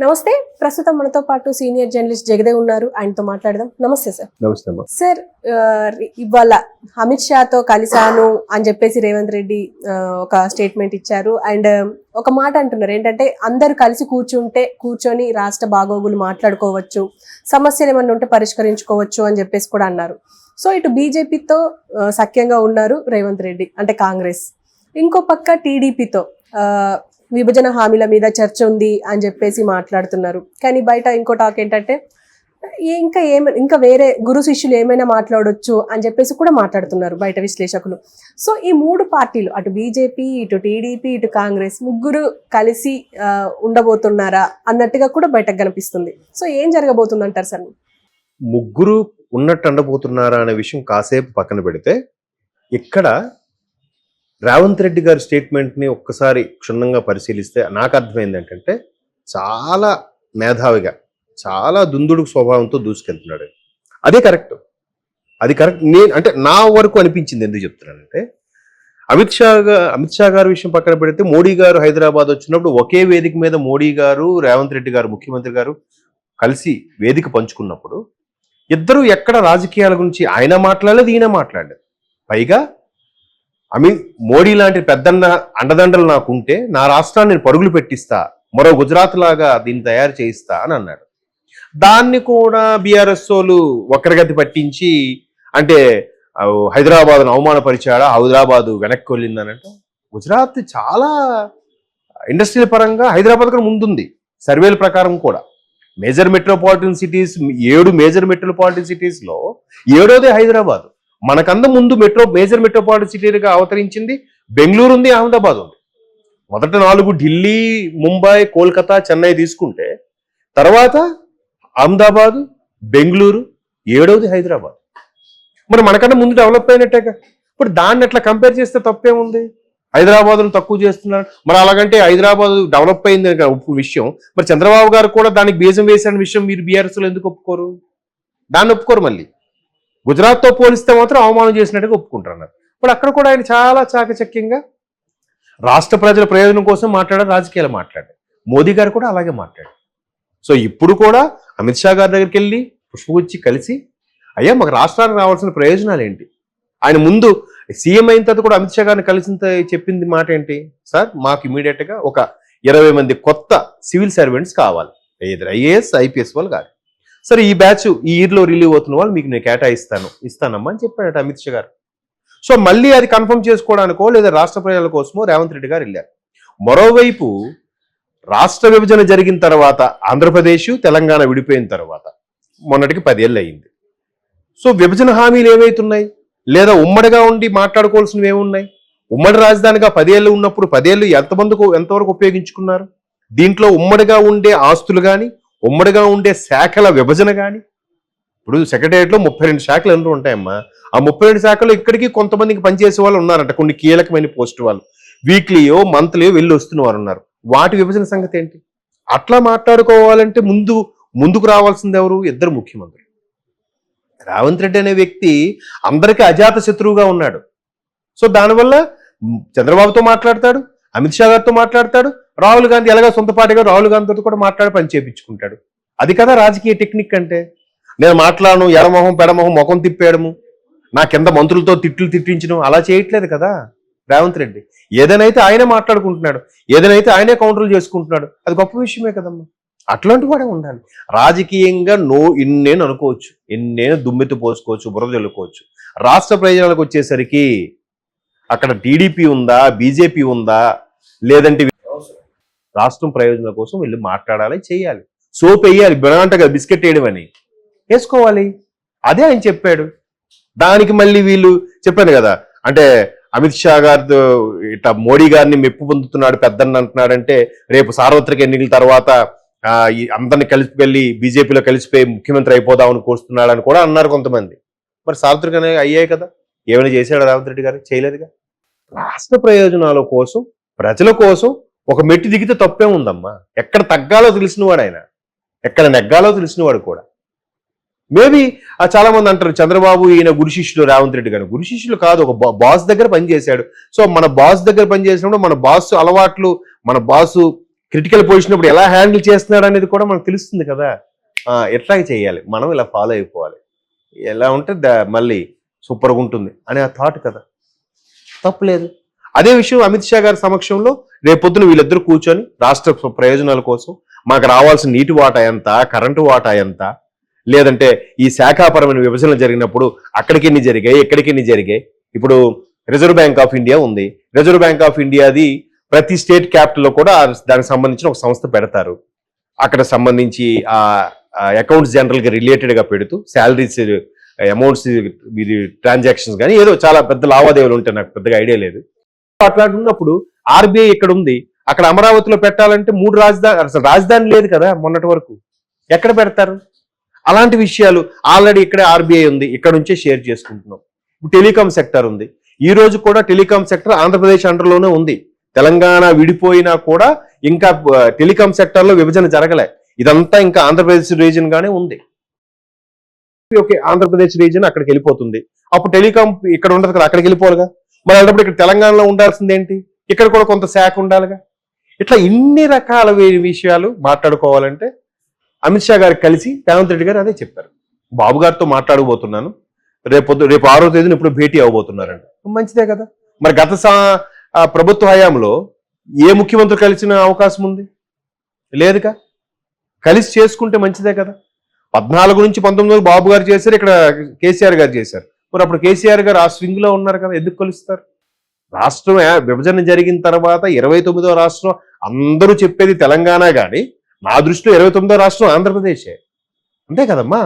నమస్తే. ప్రస్తుతం మనతో పాటు సీనియర్ జర్నలిస్ట్ జగదేవ్ ఉన్నారు. ఆయనతో మాట్లాడదాం. నమస్తే సార్. నమస్తే సార్, ఇవాళ అమిత్ షాతో కలిశాను అని చెప్పేసి రేవంత్ రెడ్డి ఒక స్టేట్మెంట్ ఇచ్చారు. అండ్ ఒక మాట అంటున్నారు ఏంటంటే అందరూ కలిసి కూర్చొని రాష్ట్ర బాగోగులు మాట్లాడుకోవచ్చు, సమస్యలు ఏమన్నా ఉంటే పరిష్కరించుకోవచ్చు అని చెప్పేసి కూడా అన్నారు. సో ఇటు బీజేపీతో సఖ్యంగా ఉన్నారు రేవంత్ రెడ్డి, అంటే కాంగ్రెస్. ఇంకో పక్క టీడీపీతో విభజన హామీల మీద చర్చ ఉంది అని చెప్పేసి మాట్లాడుతున్నారు. కానీ బయట ఇంకో టాక్ ఏంటంటే ఇంకా వేరే గురు శిష్యులు ఏమైనా మాట్లాడొచ్చు అని చెప్పేసి కూడా మాట్లాడుతున్నారు బయట విశ్లేషకులు. సో ఈ మూడు పార్టీలు, అటు బీజేపీ, ఇటు టీడీపీ, ఇటు కాంగ్రెస్, ముగ్గురు కలిసి ఉండబోతున్నారా అన్నట్టుగా కూడా బయటకు కనిపిస్తుంది. సో ఏం జరగబోతుంది అంటారు సార్? ముగ్గురు ఉన్నట్టు ఉండబోతున్నారా అనే విషయం కాసేపు పక్కన పెడితే, ఇక్కడ రేవంత్ రెడ్డి గారి స్టేట్మెంట్ని ఒక్కసారి క్షుణ్ణంగా పరిశీలిస్తే నాకు అర్థమైంది ఏంటంటే, చాలా మేధావిగా, చాలా దుందుడుకు స్వభావంతో దూసుకెళ్తున్నాడు. అది కరెక్ట్. నేను అంటే నా వరకు అనిపించింది. ఎందుకు చెప్తున్నానంటే, అమిత్ షా గారి విషయం పక్కన పెడితే, మోడీ గారు హైదరాబాద్ వచ్చినప్పుడు ఒకే వేదిక మీద మోడీ గారు, రేవంత్ రెడ్డి గారు, ముఖ్యమంత్రి గారు కలిసి వేదిక పంచుకున్నప్పుడు ఇద్దరు ఎక్కడ రాజకీయాల గురించి ఆయన మాట్లాడలేదు, ఈయన మాట్లాడలేదు. పైగా మోడీ లాంటి పెద్దన్న అండదండలు నాకుంటే నా రాష్ట్రాన్ని నేను పరుగులు పెట్టిస్తా, మరో గుజరాత్ లాగా దీన్ని తయారు చేయిస్తా అని అన్నాడు. దాన్ని కూడా బీఆర్ఎస్ వాళ్ళు వక్రగతి పట్టించి, అంటే హైదరాబాద్ను అవమానపరిచాడా, హైదరాబాద్ వెనక్కి వెళ్ళిందనంటే, గుజరాత్ చాలా ఇండస్ట్రియల్ పరంగా హైదరాబాద్ కూడా ముందుంది. సర్వేల ప్రకారం కూడా major metropolitan cities, 7 major metropolitan సిటీస్లో 7వది హైదరాబాద్. మనకంద ముందు మేజర్ మెట్రోపాలిటన్ సిటీగా అవతరించింది బెంగళూరు ఉంది, అహ్మదాబాద్ ఉంది. మొదట 4 ఢిల్లీ, ముంబై, కోల్కతా, చెన్నై తీసుకుంటే, తర్వాత అహ్మదాబాద్, బెంగళూరు, 7వది హైదరాబాద్. మరి మనకన్నా ముందు డెవలప్ అయినట్టేగా. ఇప్పుడు దాన్ని ఎట్లా కంపేర్ చేస్తే తప్పేముంది? హైదరాబాద్ను తక్కువ చేస్తున్నారు. మరి అలాగంటే హైదరాబాద్ డెవలప్ అయింది విషయం, మరి చంద్రబాబు గారు కూడా దానికి బీజం వేసిన విషయం మీరు బీఆర్ఎస్లో ఎందుకు ఒప్పుకోరు? దాన్ని ఒప్పుకోరు. మళ్ళీ గుజరాత్తో పోలిస్తే మాత్రం అవమానం చేసినట్టుగా ఒప్పుకుంటున్నారు. ఇప్పుడు అక్కడ కూడా ఆయన చాలా చాకచక్యంగా రాష్ట్ర ప్రజల ప్రయోజనం కోసం మాట్లాడారు, రాజకీయాలు మాట్లాడారు. మోదీ గారు కూడా అలాగే మాట్లాడారు. సో ఇప్పుడు కూడా అమిత్ షా గారి దగ్గరికి వెళ్ళి పుష్పగుచ్చి కలిసి, అయ్యా మాకు రాష్ట్రానికి రావాల్సిన ప్రయోజనాలు ఏంటి? ఆయన ముందు సీఎం అయిన తర్వాత కూడా అమిత్ షా గారిని కలిసి చెప్పింది మాట ఏంటి? సార్ మాకు ఇమీడియట్గా ఒక 20 మంది కొత్త సివిల్ సర్వెంట్స్ కావాలి, ఐఏఎస్, ఐపీఎస్ వాళ్ళు కాదు. సరే ఈ బ్యాచ్ ఈ ఇయర్లో రిలీవ్ అవుతున్న వాళ్ళు మీకు నేను ఇస్తానమ్మా అని చెప్పాడట అమిత్ షా గారు. సో మళ్ళీ అది కన్ఫర్మ్ చేసుకోవడానికో లేదా రాష్ట్ర ప్రజల కోసమో రేవంత్ రెడ్డి గారు వెళ్ళారు. మరోవైపు రాష్ట్ర విభజన జరిగిన తర్వాత, ఆంధ్రప్రదేశ్, తెలంగాణ విడిపోయిన తర్వాత మొన్నటికి 10 ఏళ్ళు అయింది. సో విభజన హామీలు ఏవైతున్నాయి, లేదా ఉమ్మడిగా ఉండి మాట్లాడుకోవాల్సినవి ఏమున్నాయి? ఉమ్మడి రాజధానిగా 10 ఏళ్ళు ఉన్నప్పుడు 10 ఏళ్ళు ఎంతవరకు ఉపయోగించుకున్నారు? దీంట్లో ఉమ్మడిగా ఉండే ఆస్తులు కానీ, ఉమ్మడిగా ఉండే శాఖల విభజన కానీ, ఇప్పుడు సెక్రటేరియట్లో 32 శాఖలు ఎందుకు ఉంటాయమ్మా. ఆ 32 శాఖలు ఇక్కడికి కొంతమందికి పనిచేసే వాళ్ళు ఉన్నారంట, కొన్ని కీలకమైన పోస్ట్ వాళ్ళు వీక్లీయో మంత్లీయో వెళ్ళి వస్తున్న వారు ఉన్నారు. వాటి విభజన సంగతి ఏంటి? అట్లా మాట్లాడుకోవాలంటే ముందుకు రావాల్సింది ఎవరు? ఇద్దరు ముఖ్యమంత్రులు. రేవంత్ రెడ్డి అనే వ్యక్తి అందరికీ అజాత శత్రువుగా ఉన్నాడు. సో దానివల్ల చంద్రబాబుతో మాట్లాడతాడు, అమిత్ షా గారితో మాట్లాడతాడు, రాహుల్ గాంధీ ఎలాగా సొంత పార్టీగా రాహుల్ గాంధీతో కూడా మాట్లాడి పని చేయించుకుంటాడు. అది కదా రాజకీయ టెక్నిక్ అంటే. నేను మాట్లాడను, ఎడమొహం పెడమొహం ముఖం తిప్పేయడము, నా కింద మంత్రులతో తిట్టించడం, అలా చేయట్లేదు కదా రేవంత్ రెడ్డి. ఏదైనా ఆయనే మాట్లాడుకుంటున్నాడు, ఏదైనా ఆయనే కౌంటర్లు చేసుకుంటున్నాడు. అది గొప్ప విషయమే కదమ్మా. అట్లాంటి వాడే ఉండాలి. రాజకీయంగా ఇన్నేను అనుకోవచ్చు, ఎన్నేను దుమ్మెత్తి పోసుకోవచ్చు, బురద చల్లుకోవచ్చు. రాష్ట్ర ప్రయోజనాలకు వచ్చేసరికి అక్కడ టీడీపీ ఉందా, బీజేపీ ఉందా, లేదంటే రాష్ట్రం ప్రయోజనాల కోసం వెళ్ళి మాట్లాడాలి, చేయాలి. సోప్ వేయాలి, బినాంటగా బిస్కెట్ వేయడం అని వేసుకోవాలి. అదే ఆయన చెప్పాడు. దానికి మళ్ళీ వీళ్ళు చెప్పాను కదా, అంటే అమిత్ షా గారితో ఇట్లా మోడీ గారిని మెప్పు పొందుతున్నాడు పెద్దన్న అంటున్నాడంటే, రేపు సార్వత్రిక ఎన్నికల తర్వాత అందరిని కలిసిపెళ్ళి బీజేపీలో కలిసిపోయి ముఖ్యమంత్రి అయిపోదామని కోరుస్తున్నాడని కూడా అన్నారు కొంతమంది. మరి సార్వత్రిక అయ్యాయి కదా, ఏమైనా చేశాడు రేవంత్ రెడ్డి గారు? చేయలేదుగా. రాష్ట్ర ప్రయోజనాల కోసం, ప్రజల కోసం ఒక మెట్టి దిగితే తప్పే ఉందమ్మా. ఎక్కడ తగ్గాలో తెలిసినవాడు ఆయన, ఎక్కడ నెగ్గాలో తెలిసినవాడు కూడా. మేబీ చాలా మంది అంటారు చంద్రబాబు ఈయన గురు శిష్యులు రేవంత్ రెడ్డి గారు. గురు శిష్యులు కాదు, ఒక బాస్ దగ్గర పనిచేశాడు. సో మన బాస్ దగ్గర పనిచేసినప్పుడు మన బాస్ అలవాట్లు, మన బాసు క్రిటికల్ పొజిషన్ ఇప్పుడు ఎలా హ్యాండిల్ చేస్తున్నాడు అనేది కూడా మనకు తెలుస్తుంది కదా. ఎట్లా చేయాలి, మనం ఇలా ఫాలో అయిపోవాలి, ఎలా ఉంటే మళ్ళీ సూపర్గా ఉంటుంది అనే ఆ థాట్ కదా, తప్పులేదు. అదే విషయం అమిత్ షా గారి సమక్షంలో రేపొద్దున వీళ్ళిద్దరూ కూర్చొని రాష్ట్ర ప్రయోజనాల కోసం మాకు రావాల్సిన నీటి వాటా ఎంత, కరెంటు వాటా ఎంత, లేదంటే ఈ శాఖాపరమైన విభజన జరిగినప్పుడు అక్కడికి ఎన్ని జరిగాయి, ఎక్కడికి ఎన్ని జరిగాయి. ఇప్పుడు రిజర్వ్ బ్యాంక్ ఆఫ్ ఇండియా ఉంది. రిజర్వ్ బ్యాంక్ ఆఫ్ ఇండియాది ప్రతి స్టేట్ క్యాపిటల్లో కూడా దానికి సంబంధించిన ఒక సంస్థ పెడతారు. అక్కడ సంబంధించి ఆ అకౌంట్స్ జనరల్గా రిలేటెడ్గా పెడుతూ శాలరీస్ అమౌంట్స్ ఇది ట్రాన్సాక్షన్స్ కానీ ఏదో చాలా పెద్ద లావాదేవీలు ఉంటాయి, నాకు పెద్దగా ఐడియా లేదు. అట్లా ఉన్నప్పుడు ఆర్బీఐ ఇక్కడ ఉంది, అక్కడ అమరావతిలో పెట్టాలంటే 3 రాజధాని, అసలు రాజధాని లేదు కదా మొన్నటి వరకు, ఎక్కడ పెడతారు? అలాంటి విషయాలు ఆల్రెడీ ఇక్కడే ఆర్బీఐ ఉంది, ఇక్కడ నుంచే షేర్ చేసుకుంటున్నాం. టెలికాం సెక్టర్ ఉంది, ఈ రోజు కూడా టెలికాం సెక్టర్ ఆంధ్రప్రదేశ్ అండర్లోనే ఉంది. తెలంగాణ విడిపోయినా కూడా ఇంకా టెలికాం సెక్టర్లో విభజన జరగలే, ఇదంతా ఇంకా ఆంధ్రప్రదేశ్ రీజన్ గానే ఉంది. ఓకే, ఆంధ్రప్రదేశ్ రీజన్ అక్కడికి వెళ్ళిపోతుంది, అప్పుడు టెలికాం ఇక్కడ ఉండదు కదా, అక్కడికి వెళ్ళిపోవాలిగా. మరి అలాంటప్పుడు ఇక్కడ తెలంగాణలో ఉండాల్సింది ఏంటి, ఇక్కడ కూడా కొంత శాఖ ఉండాలిగా. ఇట్లా ఇన్ని రకాల విషయాలు మాట్లాడుకోవాలంటే అమిత్ షా గారికి కలిసి రేవంత్ రెడ్డి గారు అదే చెప్పారు. బాబు గారితో మాట్లాడబోతున్నాను, రేపు 6వ తేదీన ఇప్పుడు భేటీ అవ్వబోతున్నారంట. మంచిదే కదా. మరి గత ప్రభుత్వ హయాంలో ఏ ముఖ్యమంత్రి కలిసిన అవకాశం ఉంది? లేదుగా. కలిసి చేసుకుంటే మంచిదే కదా. 14 నుంచి 19 బాబు గారు చేశారు, ఇక్కడ కేసీఆర్ గారు చేశారు. మరి అప్పుడు కేసీఆర్ గారు ఆ స్వింగ్ లో ఉన్నారు కదా, ఎందుకు కలుస్తారు? రాష్ట్రం విభజన జరిగిన తర్వాత 29వ రాష్ట్రం అందరూ చెప్పేది తెలంగాణ, కానీ నా దృష్టిలో 29వ రాష్ట్రం ఆంధ్రప్రదేశే. అంతే కదమ్మా.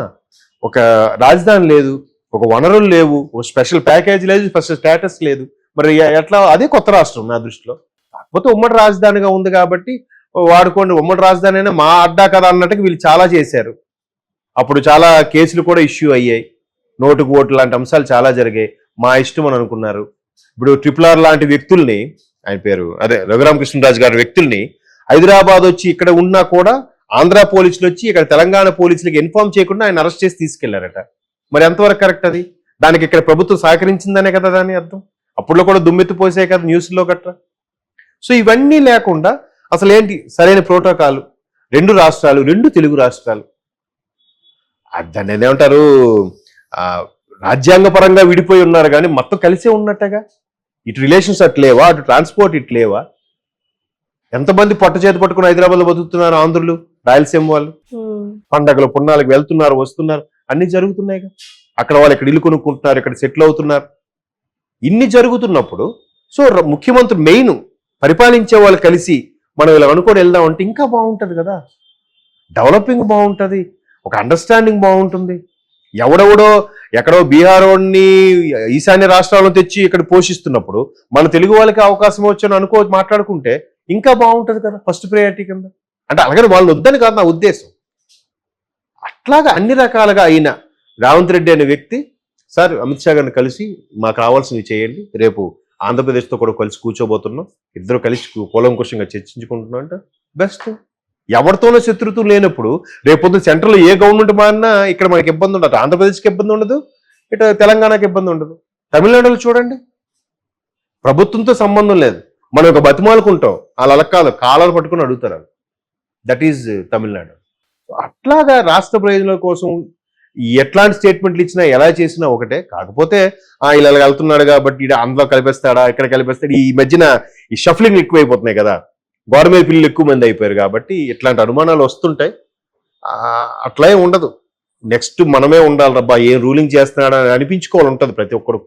ఒక రాజధాని లేదు, ఒక వనరులు లేవు, ఒక స్పెషల్ ప్యాకేజ్ లేదు, స్పెషల్ స్టేటస్ లేదు. మరి ఎట్లా? అదే కొత్త రాష్ట్రం నా దృష్టిలో. కాకపోతే ఉమ్మడి రాజధానిగా ఉంది కాబట్టి వాడుకోండి, ఉమ్మడి రాజధాని అయినా మా అడ్డా కదా అన్నట్టుగా వీళ్ళు చాలా చేశారు. అప్పుడు చాలా కేసులు కూడా ఇష్యూ అయ్యాయి, నోటుకు ఓటు లాంటి అంశాలు చాలా జరిగాయి. మా ఇష్టం అని అనుకున్నారు. ఇప్పుడు RRR లాంటి వ్యక్తుల్ని, ఆయన పేరు అదే రఘురామకృష్ణరాజు గారి వ్యక్తుల్ని హైదరాబాద్ వచ్చి ఇక్కడ ఉన్నా కూడా ఆంధ్ర పోలీసులు వచ్చి ఇక్కడ తెలంగాణ పోలీసులకి ఇన్ఫార్మ్ చేయకుండా ఆయన అరెస్ట్ చేసి తీసుకెళ్లారట. మరి ఎంతవరకు కరెక్ట్ అది? దానికి ఇక్కడ ప్రభుత్వం సహకరించిందనే కదా దాని అర్థం. అప్పుడులో కూడా దుమ్మెత్తి పోసే కదా న్యూస్లో గట్రా. సో ఇవన్నీ లేకుండా అసలు ఏంటి సరైన ప్రోటోకాల్? 2 రాష్ట్రాలు, 2 తెలుగు రాష్ట్రాలు, దాన్ని ఏమంటారు, రాజ్యాంగపరంగా విడిపోయి ఉన్నారు కానీ మొత్తం కలిసే ఉన్నట్టుగా. ఇటు రిలేషన్స్ అట్లేవా, అటు ట్రాన్స్పోర్ట్ ఇట్లేవా? ఎంతమంది పొట్ట చేతి పట్టుకుని హైదరాబాద్లో బతుకుతున్నారు ఆంధ్రులు, రాయలసీమ వాళ్ళు. పండగలు పున్నాలకు వెళ్తున్నారు, వస్తున్నారు, అన్ని జరుగుతున్నాయిగా. అక్కడ వాళ్ళు ఇక్కడ ఇల్లు కొనుక్కుంటున్నారు, ఇక్కడ సెటిల్ అవుతున్నారు. ఇన్ని జరుగుతున్నప్పుడు సో ముఖ్యమంత్రి మెయిన్ పరిపాలించే వాళ్ళు కలిసి మనం ఇలా అనుకోని వెళ్దాం అంటే ఇంకా బాగుంటుంది కదా. డెవలపింగ్ బాగుంటుంది, ఒక అండర్స్టాండింగ్ బాగుంటుంది. ఎవడెవడో ఎక్కడో బీహార్ వాడిని ఈశాన్య రాష్ట్రాలను తెచ్చి ఇక్కడ పోషిస్తున్నప్పుడు మన తెలుగు వాళ్ళకి అవకాశం వచ్చని మాట్లాడుకుంటే ఇంకా బాగుంటుంది కదా, ఫస్ట్ ప్రయారిటీ కింద. అంటే అలాగని వాళ్ళు వద్దని కాదు నా ఉద్దేశం. అట్లాగా అన్ని రకాలుగా అయిన రేవంత్ రెడ్డి అనే వ్యక్తి, సార్ అమిత్ షా గారిని కలిసి మాకు కావాల్సినవి చేయండి, రేపు ఆంధ్రప్రదేశ్తో కూడా కలిసి కూర్చోబోతున్నాం, ఇద్దరు కలిసి కూలంకుషంగా చర్చించుకుంటున్నాం అంటే బెస్ట్. ఎవరితోనో శత్రుత్వం లేనప్పుడు రేపొద్దు సెంట్రల్ ఏ గవర్నమెంట్ మారినా ఇక్కడ మనకి ఇబ్బంది ఉండదు. ఆంధ్రప్రదేశ్కి ఇబ్బంది ఉండదు, ఇటు తెలంగాణకి ఇబ్బంది ఉండదు. తమిళనాడులో చూడండి, ప్రభుత్వంతో సంబంధం లేదు, మనం ఒక బతిమాలుకుంటాం, వాళ్ళు అలా కాదు, కాలాలు పట్టుకుని అడుగుతారు. That is Tamil Nadu. అట్లాగా రాష్ట్ర ప్రయోజనాల కోసం ఎట్లాంటి స్టేట్మెంట్లు ఇచ్చినా ఎలా చేసినా ఒకటే. కాకపోతే ఇలా వెళ్తున్నాడు కాబట్టి ఇక్కడ అందులో కలిపేస్తాడా, ఇక్కడ కలిపేస్తాడు. ఈ మధ్యన ఈ షఫ్లింగ్ ఎక్కువైపోతున్నాయి కదా, గవర్నమెంట్ పిల్లలు ఎక్కువ మంది అయిపోయారు కాబట్టి ఇట్లాంటి అనుమానాలు వస్తుంటాయి. అట్లా ఉండదు. నెక్స్ట్ మనమే ఉండాలి రబ్బా, ఏం రూలింగ్ చేస్తున్నాడా అని అనిపించుకోవాలి ఉంటుంది ప్రతి ఒక్కరు.